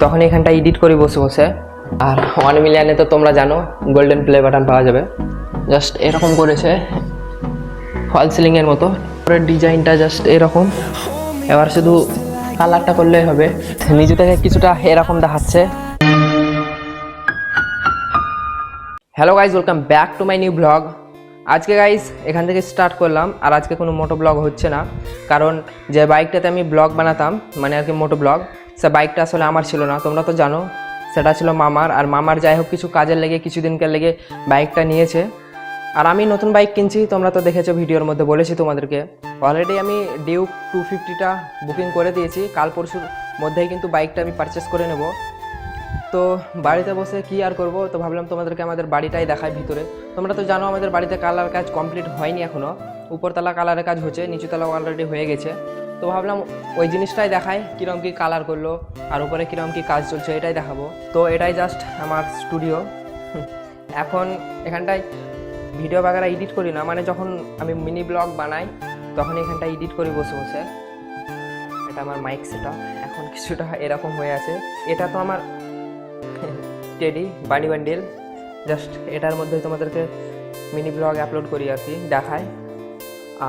তখন এখানটা এডিট করি বসে বসে। আর 1 মিলিয়নে তো তোমরা জানো গোল্ডেন প্লে বাটন পাওয়া যাবে। জাস্ট এরকম করেছে ফল সিলিংয়ের মতো, পরের ডিজাইনটা জাস্ট এরকম। এবার শুধু কালারটা করলেই হবে। নিজে থেকে কিছুটা এরকম দেখাচ্ছে। Hello guys, welcome back to my new blog. আজকে গাইজ এখান থেকে স্টার্ট করলাম। আর আজকে কোনো মোটো ব্লগ হচ্ছে না, কারণ যে বাইকটাতে আমি ব্লগ বানাতাম, মানে আর কি মোটো ব্লগ, সে বাইকটা আসলে আমার ছিল না, তোমরা তো জানো। সেটা ছিল মামার। আর মামার যাই হোক কিছু কাজের লেগে কিছুদিনকার লেগে বাইকটা নিয়েছে। আর আমি নতুন বাইক কিনছি, তোমরা তো দেখেছো ভিডিওর মধ্যে, বলেছি তোমাদেরকে। অলরেডি আমি ডিউক 250টা বুকিং করে দিয়েছি। কাল পরশুর মধ্যেই কিন্তু বাইকটা আমি পারচেস করে নেব। তো বাড়িতে বসে কি আর করব, তো ভাবলাম তোমাদেরকে আমাদের বাড়িটাই দেখায় ভিতরে। তোমরা তো জানো আমাদের বাড়িতে কালার কাজ কমপ্লিট হয়নি এখনও। উপরতলা কালারের কাজ হচ্ছে, নিচুতলা অলরেডি হয়ে গেছে। তো ভাবলাম ওই জিনিসটাই দেখায়, কীরকম কী কালার করলো আর উপরে কীরকম কী কাজ চলছে, এটাই দেখাবো। তো এটাই জাস্ট আমার স্টুডিও। এখন এখানটায় ভিডিও বাগেরা এডিট করি না, মানে যখন আমি মিনি ব্লগ বানাই তখন এখানটায় এডিট করি বসে বসে। এটা আমার মাইক সেটআপ এখন কিছুটা এরকম হয়ে আছে। এটা তো আমার টেডি বানি বান্ডিল, জাস্ট এটার মধ্যে তোমাদেরকে মিনি ব্লগ আপলোড করি আর কি, দেখায়।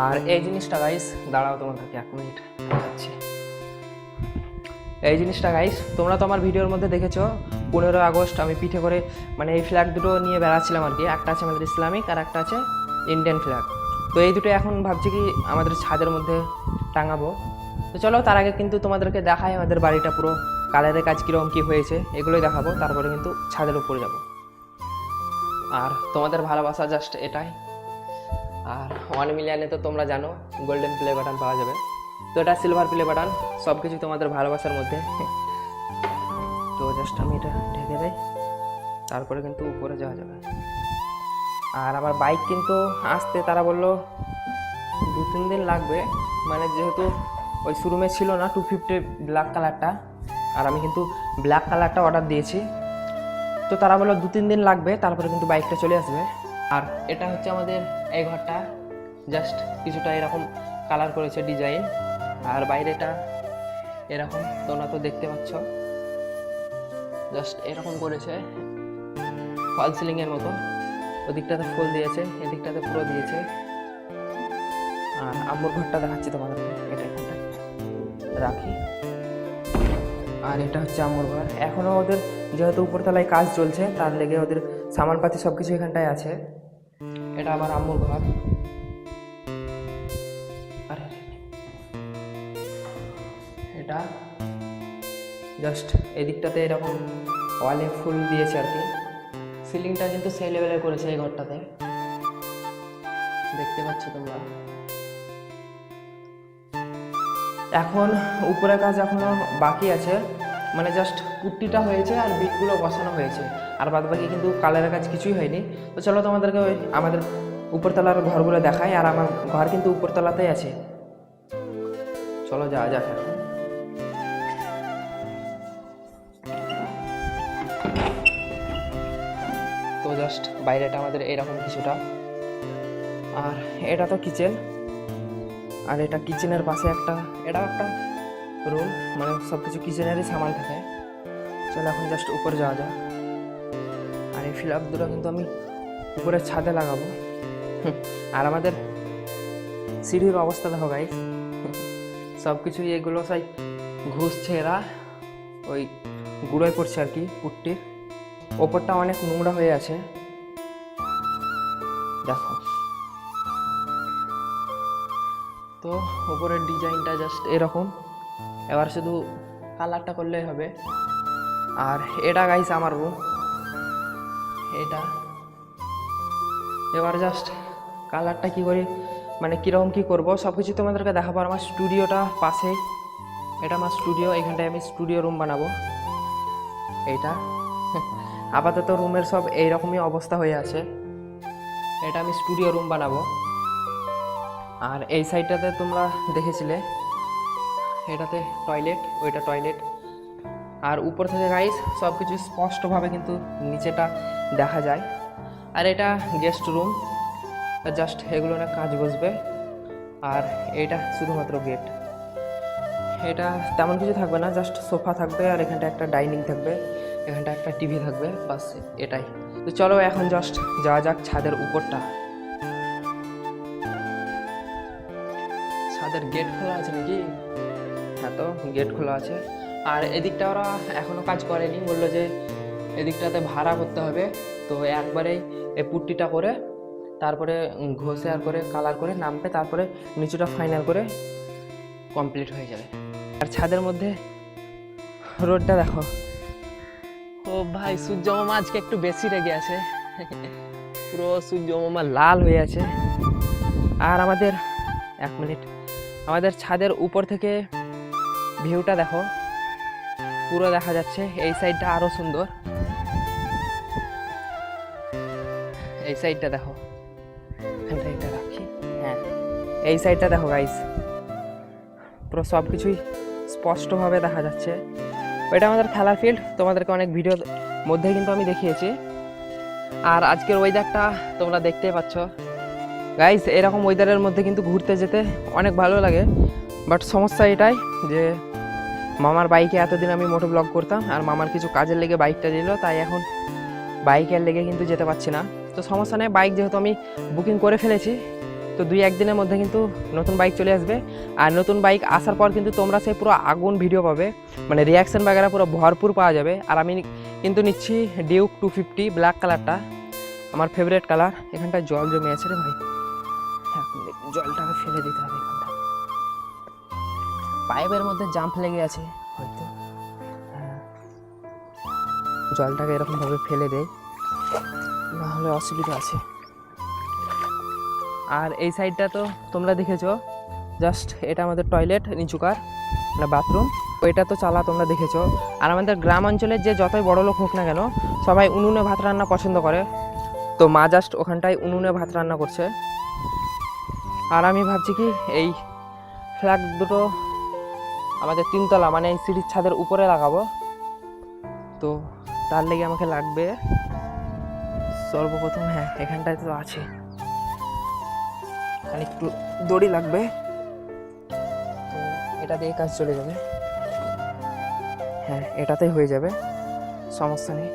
আর এই জিনিসটা গাইস, দাঁড়াও তোমাদেরকে 1 মিনিট দেখাচ্ছি। এই জিনিসটা গাইস তোমরা তো আমার ভিডিওর মধ্যে দেখেছো, 15 আগস্ট আমি পিঠে করে মানে এই ফ্ল্যাগ দুটো নিয়ে বেড়াচ্ছিলাম আর কি। একটা আছে আমাদের ইসলামিক আর একটা আছে ইন্ডিয়ান ফ্ল্যাগ। তো এই দুটো এখন ভাবছি কি আমাদের ছাদের মধ্যে টাঙাবো। তো চলো, তার আগে কিন্তু তোমাদেরকে দেখাই আমাদের বাড়িটা পুরো কালারের কাজ কীরকম কী হয়েছে, এগুলোই দেখাবো। তারপরে কিন্তু ছাদের উপরে যাব। আর তোমাদের ভালোবাসা জাস্ট এটাই। আর 1 মিলিয়নে তো তোমরা জানো গোল্ডেন প্লে বাটন পাওয়া যাবে। তো এটা সিলভার প্লে বাটন, সব কিছু তোমাদের ভালোবাসার মধ্যে। তো জাস্ট আমি এটা ঢেকে দেই, তারপরে কিন্তু উপরে যাওয়া যাবে। আর আমার বাইক কিন্তু আসতে তারা বললো 2-3 দিন লাগবে, মানে যেহেতু ওই শোরুমে ছিল না 250 ব্ল্যাক কালারটা, আর আমি কিন্তু ব্ল্যাক কালারটা অর্ডার দিয়েছি। তো তারা বললো 2-3 দিন লাগবে, তারপরে কিন্তু বাইকটা চলে আসবে। আর এটা হচ্ছে আমাদের এই ঘরটা, জাস্ট কিছুটা এরকম কালার করেছে ডিজাইন। আর বাইরেটা এরকম, তোমরা তো দেখতে পাচ্ছ, জাস্ট এরকম করেছে ফল সিলিংয়ের মতো। ওদিকটাতে ফুল দিয়েছে, এদিকটাতে পুরো দিয়েছে। আর আম্মুর ঘরটা দেখাচ্ছি তোমাদেরকে, এটা এখানটা রাখি। আর এটা হচ্ছে আম্মুর ঘর। এখনও ওদের যেহেতু উপরতলায় কাজ চলছে, তার লেগে ওদের সামানপাতি সব কিছু এখানটায় আছে। এটা আবার আম্মুর ঘর। আর এটা জাস্ট এদিকটাতে এরকম ওয়ালে ফুল দিয়েছে আর কি। সিলিংটা কিন্তু সেই লেভেলের করেছে এই ঘরটাতে, দেখতে পাচ্ছ তোমরা। এখন উপরের কাজ এখনো বাকি আছে, মানে জাস্ট পুট্টিটা হয়েছে আর বিটগুলো বসানো হয়েছে, আর বাদ বাকি কিন্তু কালারের কাজ কিছুই হয়নি। তো চলো তোমাদেরকে ওই আমাদের উপরতলার ঘরগুলো দেখাই। আর আমার ঘর কিন্তু উপরতলাতেই আছে, চলো যাওয়া যাক এখন। তো জাস্ট বাইরেটা আমাদের এরকম কিছুটা। আর এটা তো কিচেন, আর এটা কিচেনের পাশে এটা একটা রুম, মানে সব কিছু কিচেনেরই সামান থাকে। চলো এখন জাস্ট উপরে যাওয়া যাক। আর এই ফ্ল্যাগ দুটো কিন্তু আমি উপরের ছাদে লাগাবো। আর আমাদের সিঁড়ির অবস্থা দেখো গাইস, সব কিছুই এগুলো সাই ঘুষছে এরা, ওই গুঁড়োয় পড়ছে আর কি পুট্টির। ওপরটা অনেক নোংরা হয়ে আছে, দেখো। তো ওপরের ডিজাইনটা জাস্ট এরকম, এবার শুধু কালারটা করলেই হবে। আর এটা গাইস আমার রুম, এটা এবার জাস্ট কালারটা কী করি, মানে কীরকম কী করবো সব কিছু তোমাদেরকে দেখাবো। আমার স্টুডিওটা পাশেই, এটা আমার স্টুডিও, এখানটায় আমি স্টুডিও রুম বানাবো। এইটা আপাতত রুমের সব এইরকমই অবস্থা হয়ে আছে, এটা আমি স্টুডিও রুম বানাবো। আর এই সাইডটাতে তোমরা দেখেছিলে, এটাতে টয়লেট, ওইটা টয়লেট। আর উপর থেকে গাইস সব কিছু স্পষ্টভাবে কিন্তু নিচেটা দেখা যায়। আর এটা গেস্ট রুম, জাস্ট এগুলো না কাজ বসবে। আর এইটা শুধুমাত্র গেট। এটা তেমন কিছু থাকবে না, জাস্ট সোফা থাকবে আর এখানটা একটা ডাইনিং থাকবে, এখানটা একটা টিভি থাকবে, বাস এটাই। তো চলো এখন জাস্ট যাওয়া যাক ছাদের উপরটা। ছাদের গেট খোলা আছে নাকি? হ্যাঁ, তো গেট খোলা আছে। আর এদিকটা ওরা এখনও কাজ করেনি, বললো যে এদিকটাতে ভাড়া করতে হবে। তো একবারেই এই পুট্টিটা করে তারপরে ঘষে আর করে কালার করে নামবে, তারপরে নিচুটা ফাইনাল করে কমপ্লিট হয়ে যাবে। আর ছাদের মধ্যে রোডটা দেখো। ও ভাই, সূর্য মামা আজকে একটু বেশি রেগে আছে, পুরো সূর্য মামা লাল হয়ে আছে। আর আমাদের 1 মিনিট, আমাদের ছাদের উপর থেকে ভিউটা দেখো, পুরো দেখা যাচ্ছে। এই সাইডটা আরো সুন্দর, এই সাইডটা দেখো, এখানটা এটা রাখি। হ্যাঁ, এই সাইডটা দেখো গাইস, পুরো সব কিছুই স্পষ্টভাবে দেখা যাচ্ছে। ওইটা আমাদের খেলার ফিল্ড, তোমাদেরকে অনেক ভিডিওর মধ্যে কিন্তু আমি দেখিয়েছি। আর আজকের ওয়েদারটা তোমরা দেখতেই পাচ্ছ গাইস। এরকম ওয়েদারের মধ্যে কিন্তু ঘুরতে যেতে অনেক ভালো লাগে, বাট সমস্যা এটাই যে মামার বাইকে এতদিন আমি মোটো ব্লগ করতাম, আর মামার কিছু কাজের লেগে বাইকটা দিল, তাই এখন বাইকের লেগে কিন্তু যেতে পারছি না। তো সমস্যা নেই, বাইক যেহেতু আমি বুকিং করে ফেলেছি, তো 2-1 দিনের মধ্যে কিন্তু নতুন বাইক চলে আসবে। আর নতুন বাইক আসার পর কিন্তু তোমরা সেই পুরো আগুন ভিডিও পাবে, মানে রিয়াকশান বাগেরা পুরো ভরপুর পাওয়া যাবে। আর আমি কিন্তু নিচ্ছি ডিউক 250 ব্ল্যাক কালারটা, আমার ফেভারিট কালার। এখানটায় জল জমে আছে রে ভাই, হ্যাঁ জলটাকে ফেলে দিতে হবে। এখানটা পাইপের মধ্যে জাম্প লেগে আছে হয়তো, হ্যাঁ জলটাকে এরকমভাবে ফেলে দেয়, নাহলে অসুবিধা আছে। আর এই সাইডটা তো তোমরা দেখেছো, জাস্ট এটা আমাদের টয়লেট, নিচুকার মানে বাথরুম, ওইটা তো চালা তোমরা দেখেছো। আর আমাদের গ্রাম অঞ্চলের যে যতই বড় লোক হোক না কেন, সবাই উনুনে ভাত রান্না পছন্দ করে। তো মা জাস্ট ওখানটায় উনুনে ভাত রান্না করছে। আর আমি ভাবছি কি এই ফ্ল্যাগ দুটো আমাদের 3 তলা মানে এই সিঁড়ির ছাদের উপরে লাগাবো। তো তার লেগে আমাকে লাগবে সর্বপ্রথম, হ্যাঁ এখানটায় তো আছে, খালি একটু দড়ি লাগবে। তো এটা দিয়ে কাজ চলে যাবে, হ্যাঁ এটাতেই হয়ে যাবে, সমস্যা নেই।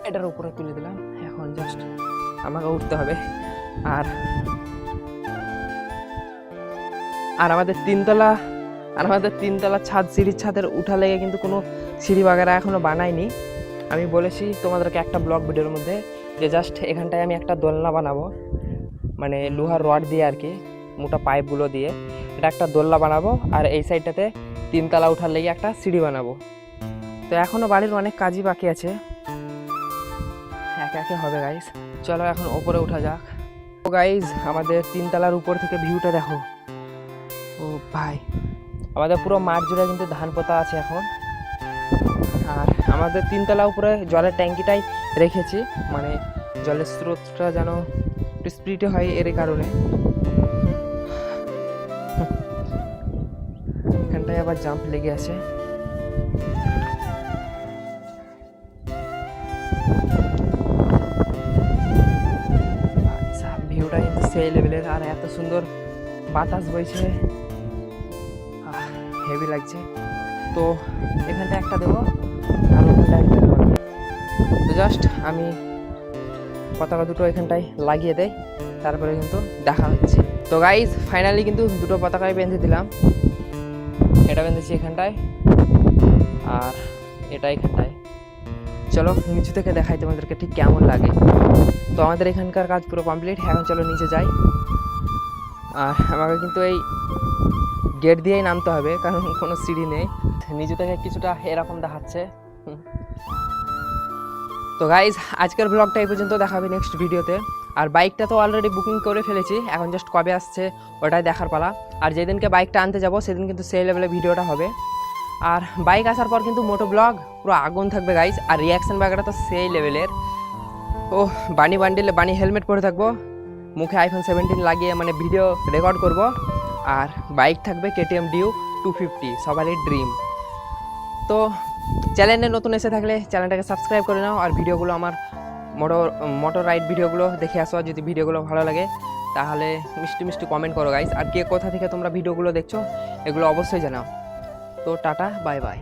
এটার উপরে তুলে দিলাম, এখন জাস্ট আমাকে উঠতে হবে। আর আমাদের 3 তলা, ছাদ, সিঁড়ির ছাদের উঠা লেগে কিন্তু কোনো সিঁড়ি বাগেরা এখনও বানাইনি। আমি বলেছি তোমাদেরকে একটা ব্লগ ভিডিওর মধ্যে যে জাস্ট এখানটায় আমি একটা দোলনা বানাবো, মানে লোহার রড দিয়ে আর কি, মোটা পাইপগুলো দিয়ে এটা একটা দোলনা বানাবো। আর এই সাইডটাতে 3 তলা উঠার লেগে একটা সিঁড়ি বানাবো। তো এখনও বাড়ির অনেক কাজই বাকি আছে, একে একে হবে গাইজ। চলো এখন ওপরে উঠা যাক। তো গাইজ আমাদের 3 তলার উপর থেকে ভিউটা দেখো। ও ভাই, আমাদের পুরো মাঠ জুড়ে কিন্তু ধান পোতা আছে এখন। আর আমাদের 3 তলা উপরে জলের ট্যাঙ্কিটাই রেখেছি, মানে জলের স্রোতটা যেন একটু স্পিডে হয় এর কারণে। এখানটায় আবার জাম্প লেগে আছে। ভিউটা কিন্তু সেই লেভেলের, আর এত সুন্দর বাতাস বইছে, হেভি লাগছে। তো এখানটা একটা দেবো আর ওখানটা একটা দেবো। তো জাস্ট আমি পতাকা দুটো এখানটায় লাগিয়ে দেই, তারপরে কিন্তু দেখা হচ্ছে। তো গাইজ ফাইনালি কিন্তু দুটো পতাকায় বেঁধে দিলাম, এটা বেঁধেছি এখানটায় আর এটা এখানটায়। চলো নিচু থেকে দেখাই তোমাদেরকে ঠিক কেমন লাগে। তো আমাদের এখানকার কাজ পুরো কমপ্লিট, এখন চলো নিচে যাই। আর আমাকে কিন্তু এই গেট দিয়েই নামতে হবে, কারণ কোনো সিঁড়ি নেই। নিচু থেকে কিছুটা এরকম দেখাচ্ছে। তো গাইজ আজকের ব্লগটা এই পর্যন্ত, দেখা হবে নেক্সট ভিডিওতে। আর বাইকটা তো অলরেডি বুকিং করে ফেলেছি, এখন জাস্ট কবে আসছে ওটাই দেখার পালা। আর যেদিনকে বাইকটা আনতে যাব সেদিন কিন্তু সেই লেভেলে ভিডিওটা হবে। আর বাইক আসার পর কিন্তু মোটো ব্লগ পুরো আগুন থাকবে গাইজ। আর রিয়াকশান ব্যাগটা তো সেই লেভেলের। ও বানি হেলমেট পরে থাকবো, মুখে iPhone 17 লাগিয়ে মানে ভিডিও রেকর্ড করব। আর বাইক থাকবে KTM ডিউক 250, সবারই ড্রিম। তো চ্যানেলে নতুন এসে থাকলে চ্যানেলটাকে সাবস্ক্রাইব করে নাও, আর ভিডিওগুলো আমার মোটর রাইড ভিডিওগুলো দেখে আসো। আর যদি ভিডিওগুলো ভালো লাগে তাহলে মিষ্টি মিষ্টি কমেন্ট করো গাইস। আর কে কোথা থেকে তোমরা ভিডিওগুলো দেখছো এগুলো অবশ্যই জানাও। তো টাটা, বাই বাই।